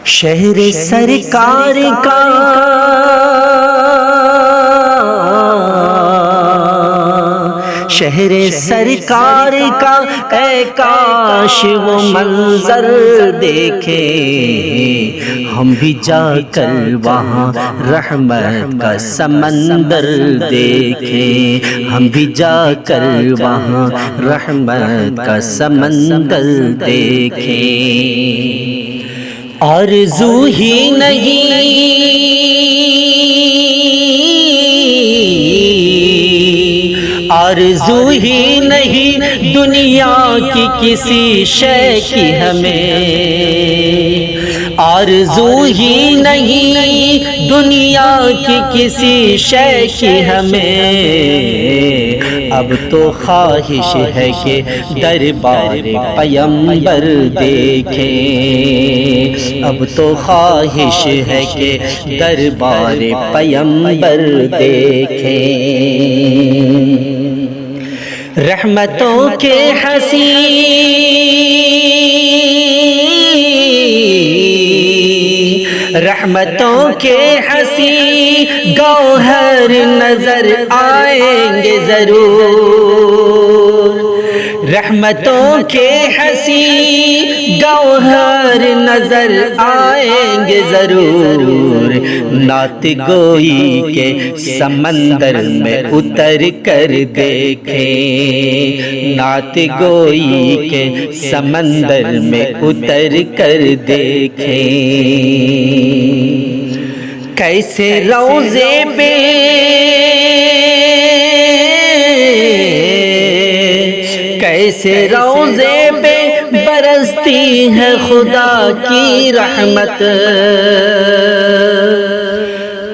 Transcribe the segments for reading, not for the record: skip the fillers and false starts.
شہر سرکار کا شہر سرکار کا اے کاش وہ منظر دیکھیں، ہم بھی جا کر وہاں رحمت کا سمندر دیکھیں، ہم بھی جا کر وہاں رحمت کا سمندر دیکھیں۔ آرزو ہی نہیں آرزو ہی نہیں دنیا کی کسی شے کی ہمیں، آرزو ہی نہیں دنیا کی کسی شے کی ہمیں، اب تو خواہش ہے کہ دربار پیمبر دیکھیں، اب تو خواہش ہے کہ دربار پیمبر دیکھیں۔ رحمتوں کے حسین رحمتوں کے حسین گوہر نظر آئیں گے ضرور، رحمتوں کے حسین گوہر نظر آئیں گے ضرور، نعت گوئی کے سمندر میں اتر کر دیکھیں، نعت گوئی کے سمندر میں اتر کر دیکھیں، کیسے روضے پہ کیسے روضے پہ برستی ہے خدا کی رحمت،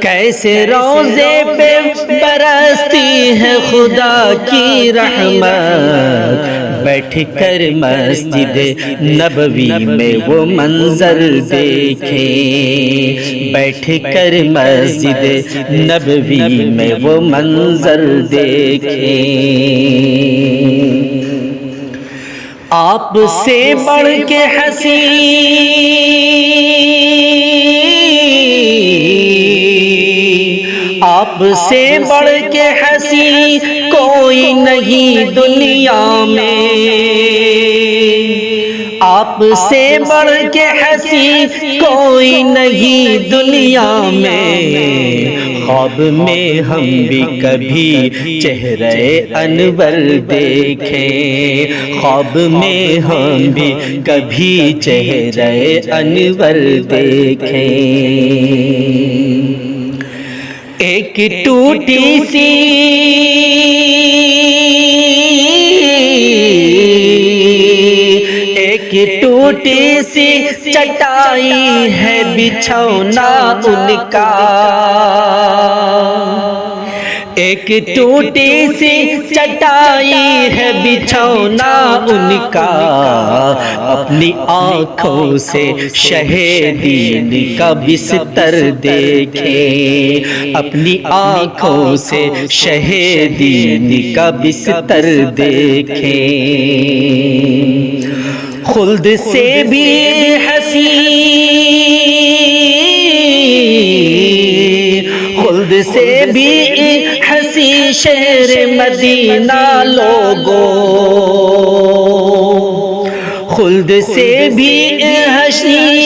کیسے روضے پہ برستی ہے خدا کی رحمت، بیٹھ کر مسجد نبوی میں وہ منظر دیکھیں، بیٹھ کر مسجد نبوی میں وہ منظر دیکھیں۔ آپ سے بڑھ کے حسین آپ سے بڑھ کے حسین کوئی نہیں دنیا میں، آپ سے بڑھ کے حسین کوئی نہیں دنیا میں، خواب میں ہم بھی کبھی چہرہ انور دیکھیں، خواب میں ہم بھی کبھی چہرہ انور دیکھیں۔ ایک ٹوٹی سی ایک ٹوٹی سی چٹائی ہے بچھونا ان کا، ایک ٹوٹی سی چٹائی ہے بچھونا ان کا، اپنی آنکھوں سے شہیدین کا بستر دیکھیں، اپنی آنکھوں سے شہیدین کا بستر دیکھیں، خلد سے بھی حسین خلد سے بھی حسین شہر مدینہ لوگوں، خلد سے بھی حسین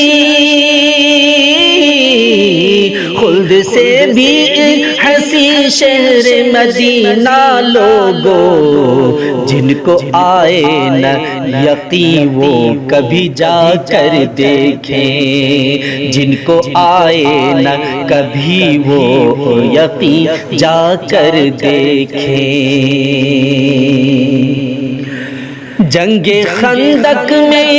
خلد سے بھی حسین شہر مدینہ لوگوں، جن کو آئے نہ یقین وہ کبھی جا کر دیکھیں، جن کو آئے نہ کبھی وہ یقین جا کر دیکھیں۔ جنگ خندق میں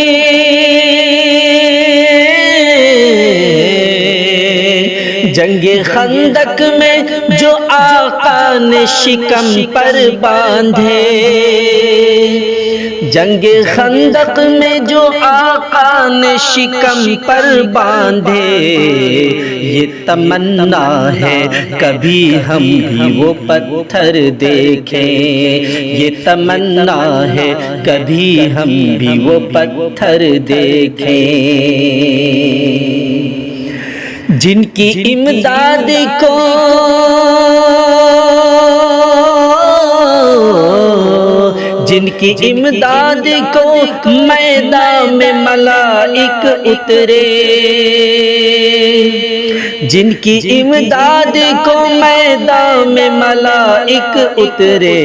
جنگ خندق میں جو آقا نے شکم پر باندھے، جنگ خندق میں جو آقا نے شکم پر باندھے، یہ تمنا ہے کبھی ہم بھی وہ پتھر دیکھیں، یہ تمنا ہے کبھی ہم بھی وہ پتھر دیکھیں۔ جن کی امداد کو جن کی امداد کو میدان میں ملائک اترے، جن کی امداد کو میدان میں ملائک اترے،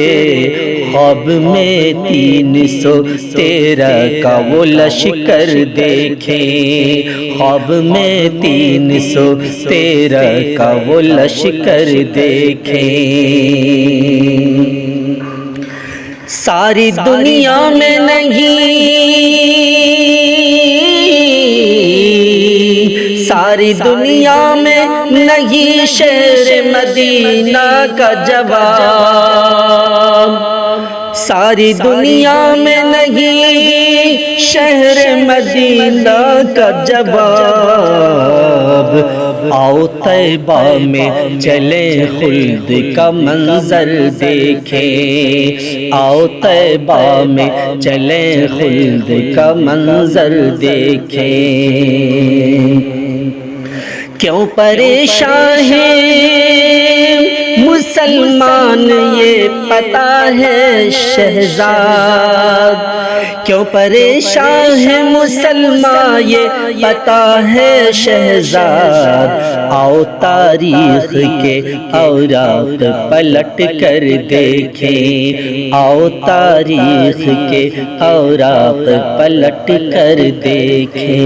خواب میں 313 کا وہ لشکر دیکھیں، خواب میں 313 کا وہ لشکر دیکھیں۔ ساری دنیا میں نہیں، ساری دنیا میں نہیں شہر مدینہ کا جواب، ساری دنیا میں نہیں شہر مدینہ کا جواب۔ آؤ طیبہ میں چلیں خلد کا منظر دیکھیں، آؤ طیبہ میں چلیں خلد کا منظر دیکھیں۔ کیوں پریشان ہیں مسلمان یہ پتہ ہے شہزاد، کیوں پریشان ہے مسلمان یہ پتہ ہے شہزاد۔ آؤ تاریخ کے اوراق پلٹ کر دیکھیں، آؤ تاریخ کے اوراق پلٹ کر دیکھیں۔